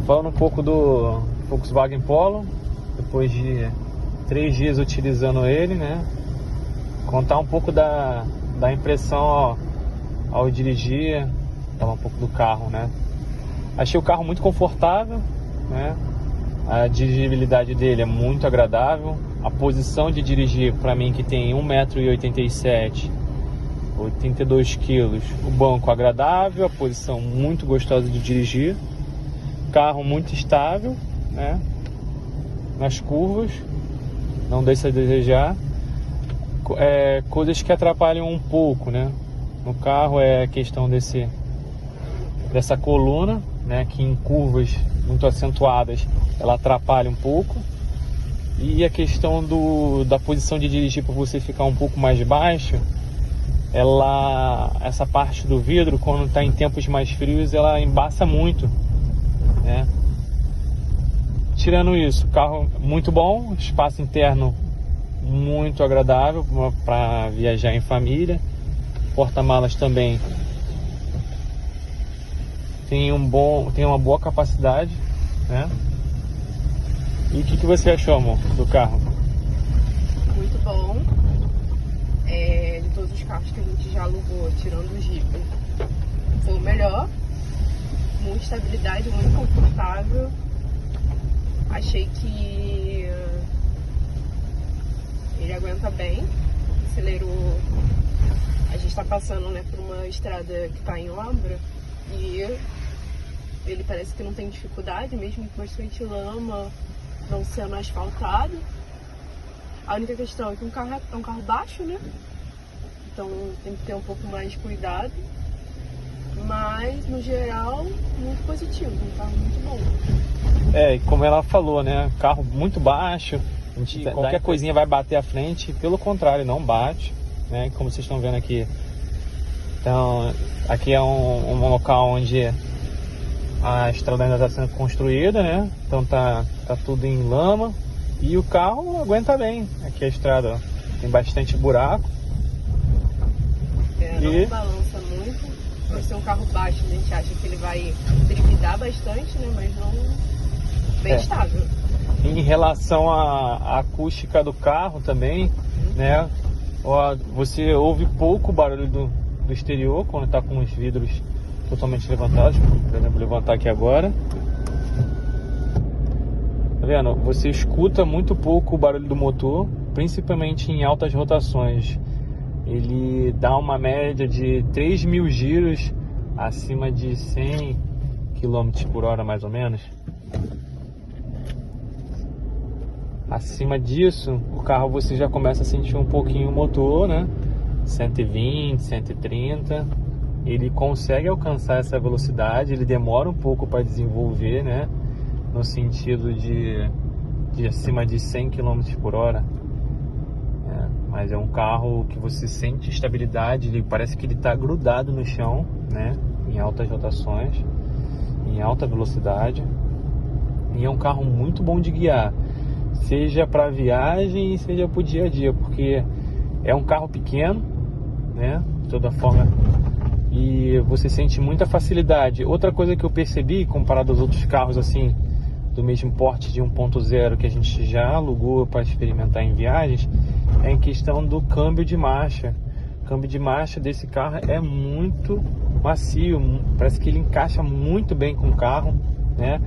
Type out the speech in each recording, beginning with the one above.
Falando um pouco do Volkswagen Polo, depois de 3 dias utilizando ele, né? Contar um pouco da impressão ao dirigir, falar um pouco do carro, né? Achei o carro muito confortável, né? A dirigibilidade dele é muito agradável. A posição de dirigir, para mim que tem 1,87 m, 82 kg, o banco agradável, a posição muito gostosa de dirigir. Carro muito estável, né? Nas curvas, não deixa a desejar. Coisas que atrapalham um pouco, né? No carro é a questão dessa coluna, né? Que em curvas muito acentuadas ela atrapalha um pouco. E a questão da posição de dirigir, para você ficar um pouco mais baixo, essa parte do vidro, quando está em tempos mais frios, ela embaça muito, né? Tirando isso, carro muito bom, espaço interno muito agradável para viajar em família. Porta-malas também tem uma boa capacidade, né? E o que você achou, amor, do carro? Muito bom. De todos os carros que a gente já alugou, tirando o Jeep, foi o melhor. Muita estabilidade, muito confortável. Achei que ele aguenta bem, acelerou. A gente está passando, né, por uma estrada que está em obra e ele parece que não tem dificuldade, mesmo com bastante lama, não sendo asfaltado. A única questão é que é um carro baixo, né? Então tem que ter um pouco mais de cuidado. Mas, no geral, muito positivo, um carro muito bom. E como ela falou, né? Carro muito baixo, qualquer coisinha vai bater à frente, pelo contrário, não bate, né? Como vocês estão vendo aqui. Então, aqui é um local onde a estrada ainda está sendo construída, né? Então tá tudo em lama e o carro aguenta bem. Aqui a estrada, ó, tem bastante buraco. Não balança muito. Por ser um carro baixo, a gente acha que ele vai trepidar bastante, né? Mas não, bem estável. Em relação à acústica do carro também, né? Você ouve pouco barulho do exterior quando está com os vidros totalmente levantados. Por exemplo, levantar aqui agora. Tá vendo? Você escuta muito pouco o barulho do motor, principalmente em altas rotações. Ele dá uma média de 3.000 giros acima de 100 km por hora, mais ou menos. Acima disso, o carro você já começa a sentir um pouquinho o motor, né? 120, 130. Ele consegue alcançar essa velocidade, ele demora um pouco para desenvolver, né? No sentido de acima de 100 km por hora. Mas é um carro que você sente estabilidade, ele parece que ele está grudado no chão, né? Em altas rotações, em alta velocidade. E é um carro muito bom de guiar, seja para viagem, seja para o dia a dia, porque é um carro pequeno, né? De toda forma, e você sente muita facilidade. Outra coisa que eu percebi, comparado aos outros carros assim do mesmo porte de 1.0 que a gente já alugou para experimentar em viagens, é em questão do câmbio de marcha. O câmbio de marcha desse carro é muito macio, parece que ele encaixa muito bem com o carro, né?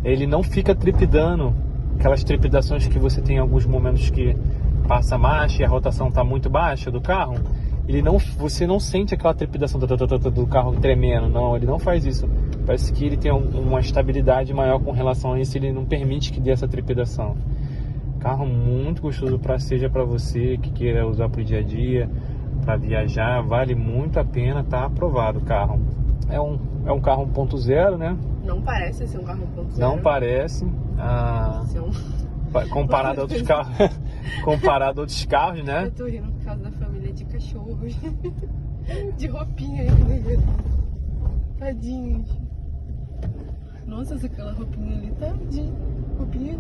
Ele não fica trepidando, aquelas trepidações que você tem em alguns momentos que passa a marcha e a rotação está muito baixa do carro. Você não sente aquela trepidação do carro tremendo, não, ele não faz isso. Parece que ele tem uma estabilidade maior com relação a isso, ele não permite que dê essa trepidação. Carro muito gostoso, seja para você que queira usar para o dia a dia, para viajar, vale muito a pena, tá aprovado o carro. É um carro 1.0, né? Não parece ser um carro 1.0. Não parece. Comparado a outros carros, né? Eu tô rindo por causa da família de cachorros, de roupinha aí, tadinhos. Nossa, aquela roupinha ali tá roupinha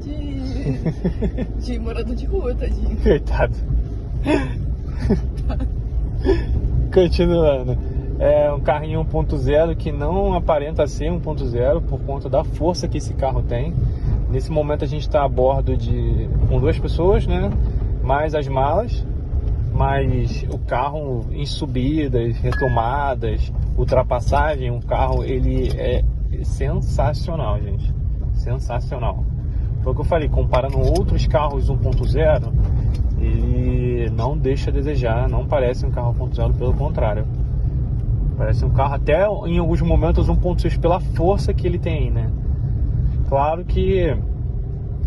de morador de rua, tadinho. Coitado. Continuando. É um carrinho 1.0 que não aparenta ser 1.0 por conta da força que esse carro tem. Nesse momento a gente está a bordo com 2 pessoas, né? Mais as malas, mas o carro em subidas, retomadas, ultrapassagem, o carro ele é sensacional, gente. Sensacional. Foi o que eu falei, comparando outros carros 1.0, ele não deixa a desejar, não parece um carro 1.0, pelo contrário. Parece um carro até em alguns momentos 1.6 pela força que ele tem, né? Claro que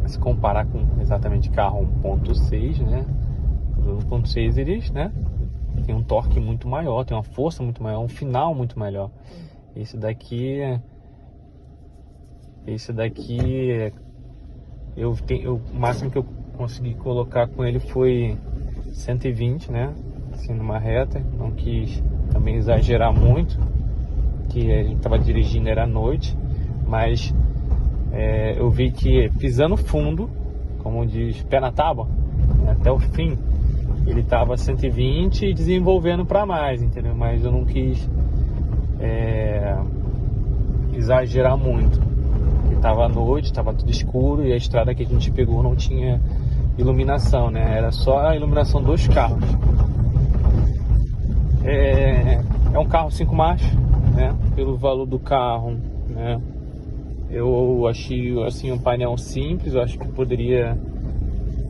se comparar com exatamente carro 1.6, né? Os 1.6 eles, né? Tem um torque muito maior, tem uma força muito maior, um final muito melhor. Esse daqui o máximo que eu consegui colocar com ele foi 120, né? Assim, numa reta, não quis também exagerar muito, que a gente estava dirigindo, era à noite, mas eu vi que pisando fundo, como diz, pé na tábua, né, até o fim, ele estava 120 e desenvolvendo para mais, entendeu? Mas eu não quis exagerar muito, porque estava à noite, estava tudo escuro e a estrada que a gente pegou não tinha iluminação, né? Era só a iluminação dos carros. É um carro 5 marchas, né? Pelo valor do carro, né? Eu achei assim um painel simples, eu acho que poderia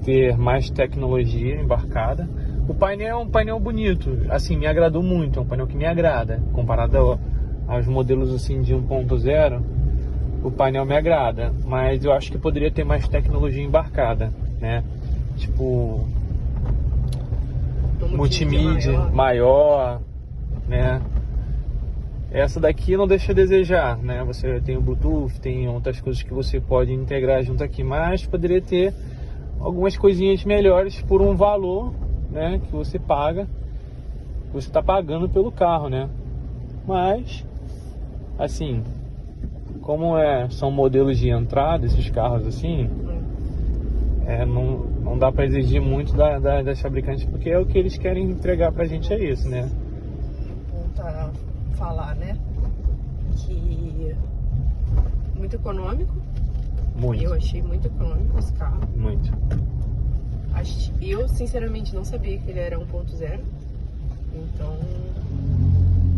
ter mais tecnologia embarcada. O painel é um painel bonito, assim, me agradou muito, é um painel que me agrada, comparado aos modelos assim de 1.0, o painel me agrada, mas eu acho que poderia ter mais tecnologia embarcada, né? Tipo, multimídia maior, né? Essa daqui não deixa a desejar, né? Você tem o Bluetooth, tem outras coisas que você pode integrar junto aqui, mas poderia ter algumas coisinhas melhores por um valor, né? Que você paga, você está pagando pelo carro, né? Mas, assim, como são modelos de entrada, esses carros assim, não dá para exigir muito das fabricantes, porque é o que eles querem entregar pra gente, é isso, né? Voltar a falar, né? Que muito econômico. Muito. Eu achei muito econômico esse carro. Muito. Eu, sinceramente, não sabia que ele era 1.0. Então,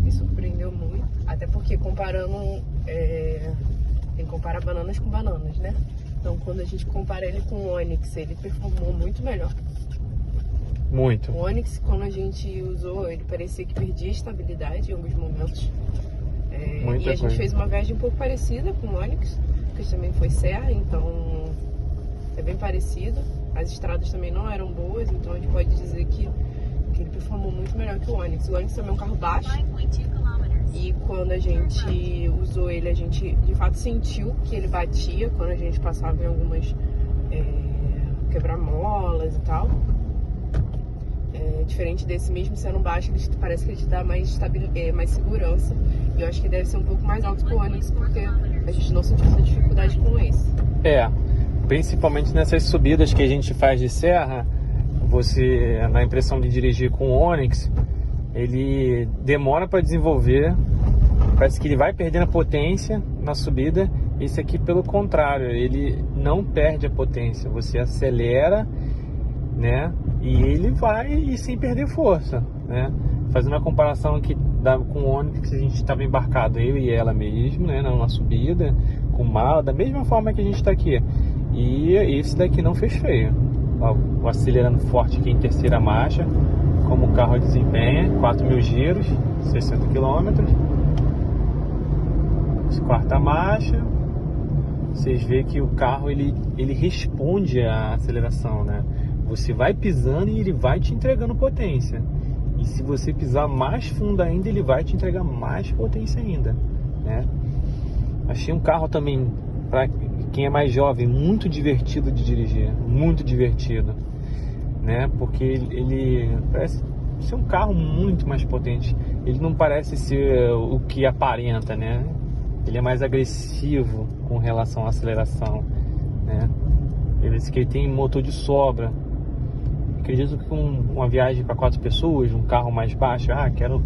me surpreendeu muito. Até porque comparando... tem que comparar bananas com bananas, né? Então, quando a gente compara ele com o Onix, ele performou muito melhor. Muito. O Onix, quando a gente usou, ele parecia que perdia estabilidade em alguns momentos. E a gente fez uma viagem um pouco parecida com o Onix, porque também foi serra, então é bem parecido. As estradas também não eram boas, então a gente pode dizer que ele performou muito melhor que o Onix. O Onix também é um carro baixo. E quando a gente usou ele, a gente de fato sentiu que ele batia quando a gente passava em algumas quebra-molas e tal. Diferente desse, mesmo sendo baixo, ele parece que ele te dá mais segurança. E eu acho que deve ser um pouco mais alto que o Onix, porque a gente não sentiu essa dificuldade com esse. Principalmente nessas subidas que a gente faz de serra, você, na impressão de dirigir com o Onix, ele demora para desenvolver, parece que ele vai perdendo a potência na subida. Esse aqui, pelo contrário, ele não perde a potência, você acelera, né? E ele vai sem perder força, né? Fazendo a comparação aqui com o Onix, a gente estava embarcado, eu e ela mesmo, né? Na subida, com mala, da mesma forma que a gente está aqui. E esse daqui não fez feio. Ó, acelerando forte aqui em terceira marcha, como o carro desempenha, 4.000 giros, 60 km. Quarta marcha, vocês veem que o carro ele responde à aceleração, né? Você vai pisando e ele vai te entregando potência. E se você pisar mais fundo ainda, ele vai te entregar mais potência ainda, né? Achei um carro também, para quem é mais jovem, muito divertido de dirigir, muito divertido, né? Porque ele parece ser um carro muito mais potente. Ele não parece ser o que aparenta, né? Ele é mais agressivo com relação à aceleração, né? Ele diz que ele tem motor de sobra. Acredito que com uma viagem para 4 pessoas, um carro mais baixo, quero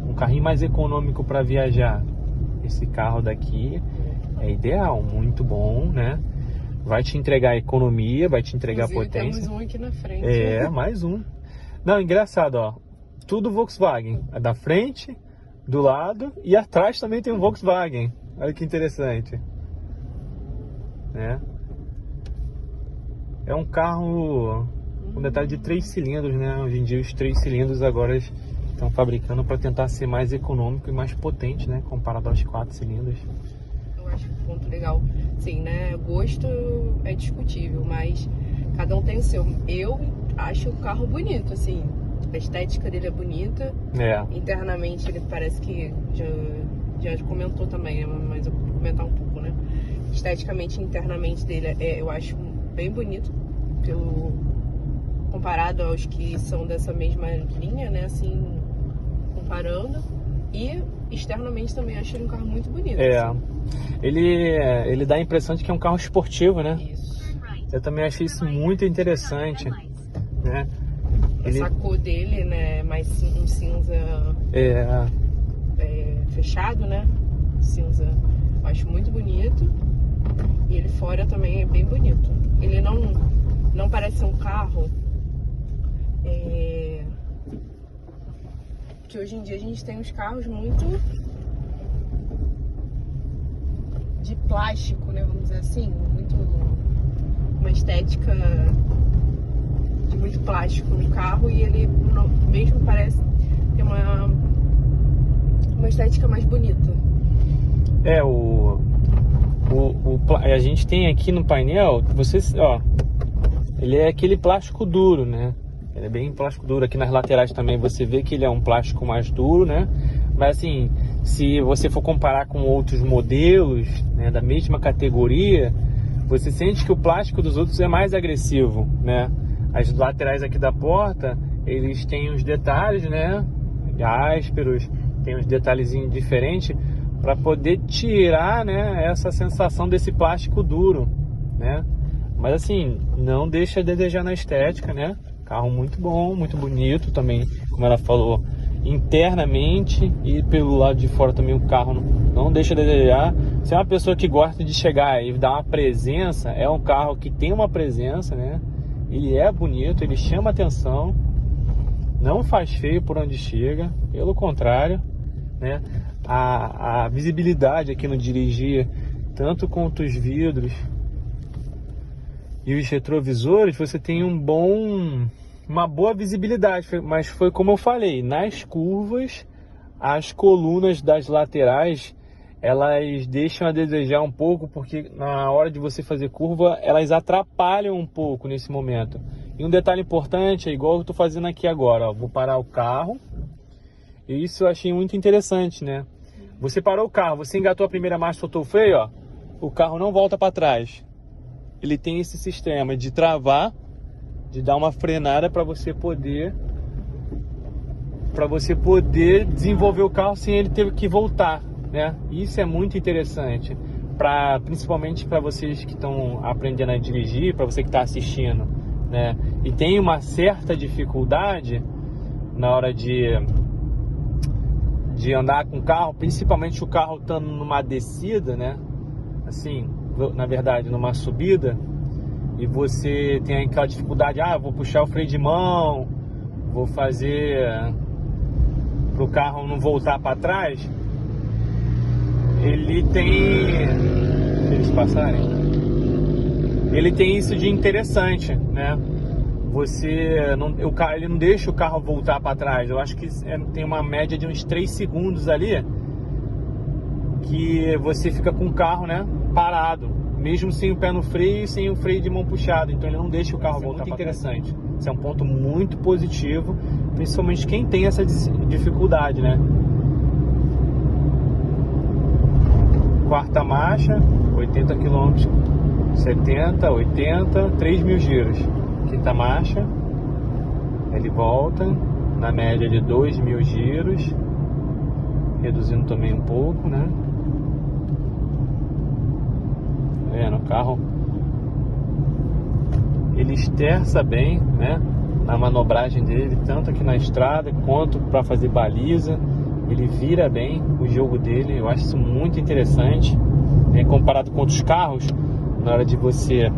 um carrinho mais econômico para viajar, esse carro daqui é ideal, muito bom, né? Vai te entregar economia, vai te entregar potência. Temos um aqui na frente. É, mais um. Não, engraçado, ó. Tudo Volkswagen. É da frente, do lado e atrás também tem um Volkswagen. Olha que interessante. Né? É um carro com detalhe de 3 cilindros, né? Hoje em dia os 3 cilindros agora estão fabricando para tentar ser mais econômico e mais potente, né? Comparado aos 4 cilindros. Eu acho um ponto legal. Sim, né? Gosto é discutível, mas cada um tem o seu. Eu acho o carro bonito, assim. A estética dele é bonita. É. Internamente ele parece que já comentou também, mas eu vou comentar um pouco, né? Esteticamente, internamente dele eu acho bem bonito, comparado aos que são dessa mesma linha, né? Assim, comparando. E externamente também acho ele um carro muito bonito. É. Assim. Ele dá a impressão de que é um carro esportivo, né? Isso. Eu também achei isso muito interessante, né? Essa cor dele, né? Mais um cinza fechado, né? Cinza, eu acho muito bonito. E ele fora também é bem bonito. Ele não parece um carro que hoje em dia a gente tem uns carros muito de plástico, né? Vamos dizer assim, muito uma estética de muito plástico no carro, e ele mesmo parece ter uma estética mais bonita. A gente tem aqui no painel, ele é aquele plástico duro, né? Ele é bem plástico duro. Aqui nas laterais também você vê que ele é um plástico mais duro, né? Mas assim, se você for comparar com outros modelos, né, da mesma categoria, você sente que o plástico dos outros é mais agressivo, né? As laterais aqui da porta, eles têm uns detalhes, né, ásperos, tem uns detalhezinhos diferentes para poder tirar, né, essa sensação desse plástico duro, né? Mas assim, não deixa a desejar na estética, né? Carro muito bom, muito bonito também, como ela falou, internamente e pelo lado de fora também o carro não deixa a desejar. Se é uma pessoa que gosta de chegar e dar uma presença, é um carro que tem uma presença, né? Ele é bonito, ele chama atenção, não faz feio por onde chega, pelo contrário, né? A visibilidade aqui no dirigir, tanto quanto os vidros e os retrovisores, você tem uma boa visibilidade, mas foi como eu falei, nas curvas, as colunas das laterais, elas deixam a desejar um pouco, porque na hora de você fazer curva, elas atrapalham um pouco nesse momento. E um detalhe importante, é igual eu estou fazendo aqui agora, ó, vou parar o carro, e isso eu achei muito interessante, né? Você parou o carro, você engatou a primeira marcha, soltou o freio, ó, o carro não volta para trás. Ele tem esse sistema de travar, de dar uma frenada para você poder desenvolver o carro sem ele ter que voltar, né? Isso é muito interessante, principalmente para vocês que estão aprendendo a dirigir, para você que está assistindo, né? E tem uma certa dificuldade na hora de andar com o carro, principalmente o carro estando numa descida, né? Assim, na verdade, numa subida, e você tem aquela dificuldade, vou puxar o freio de mão, vou fazer para o carro não voltar para trás. Ele tem, se eles passarem, ele tem isso de interessante, né? Ele não deixa o carro voltar para trás. Eu acho que tem uma média de uns 3 segundos ali que você fica com o carro, né, parado, mesmo sem o pé no freio e sem o freio de mão puxado. Então ele não deixa o carro voltar para trás. Interessante. Isso é um ponto muito positivo, principalmente quem tem essa dificuldade, né? Quarta marcha, 80 km, 70, 80, 3.000 giros. Quinta marcha, ele volta na média de 2.000 giros, reduzindo também um pouco, né? No carro ele esterça bem, né, na manobragem dele, tanto aqui na estrada quanto para fazer baliza. ele vira bem o jogo dele. Eu acho isso muito interessante, né? Comparado com outros carros, na hora de você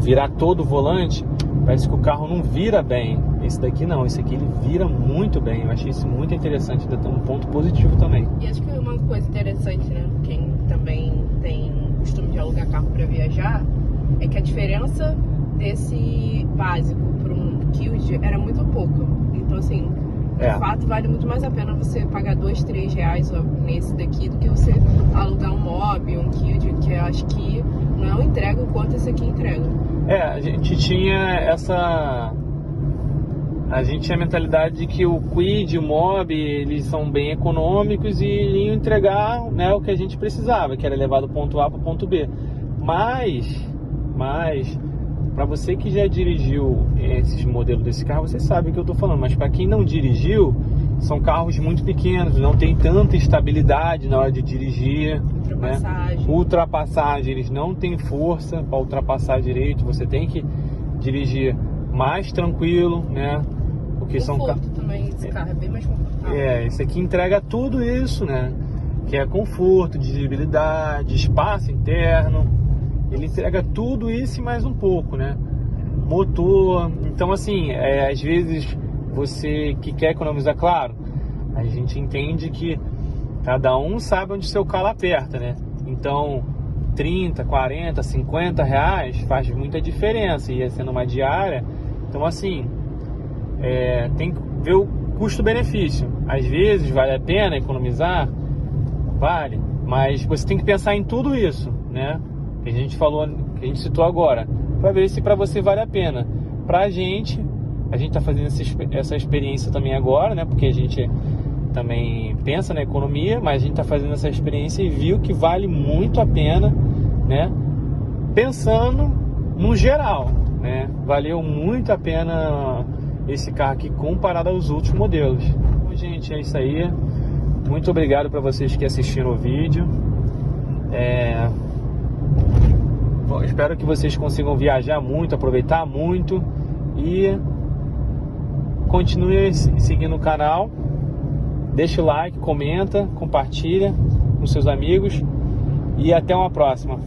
virar todo o volante, parece que o carro não vira bem. Esse daqui não, esse aqui ele vira muito bem. Eu achei isso muito interessante, ainda tem um ponto positivo também. E acho que uma coisa interessante, né, quem também tem costume de alugar carro para viajar, é que a diferença desse básico para um Kwid era muito pouca. Então assim, de fato vale muito mais a pena você pagar R$2, R$3 nesse daqui do que você alugar um Mobi, um Kwid, que eu acho que não entrega o quanto esse aqui entrega. A gente tinha a mentalidade de que o Kwid e o Mobi, eles são bem econômicos e iriam entregar, né, o que a gente precisava, que era levar do ponto A para o ponto B. Mas para você que já dirigiu esses modelos desse carro, você sabe o que eu estou falando. Mas para quem não dirigiu, são carros muito pequenos, não tem tanta estabilidade na hora de dirigir. Ultrapassagem. Né? Ultrapassagem, eles não têm força para ultrapassar direito. Você tem que dirigir mais tranquilo, né? Porque são carros também, esse carro é bem mais confortável. Esse aqui entrega tudo isso, né? Que é conforto, dirigibilidade, espaço interno. Ele entrega tudo isso e mais um pouco, né? Motor. Então, assim, às vezes você que quer economizar, claro, a gente entende que cada um sabe onde seu calo aperta, né? Então, 30, 40, 50 reais faz muita diferença. Ia sendo uma diária. Então, assim, tem que ver o custo-benefício. Às vezes vale a pena economizar, vale, mas você tem que pensar em tudo isso, né? Que a gente falou, que a gente citou agora, para ver se para você vale a pena. Pra gente, a gente tá fazendo essa experiência também agora, né? Porque a gente também pensa na economia, mas a gente tá fazendo essa experiência e viu que vale muito a pena, né? Pensando no geral, né? Valeu muito a pena esse carro aqui comparado aos outros modelos. Bom, gente, é isso aí. Muito obrigado para vocês que assistiram o vídeo. Espero que vocês consigam viajar muito, aproveitar muito e continue seguindo o canal. Deixa o like, comenta, compartilha com seus amigos e até uma próxima.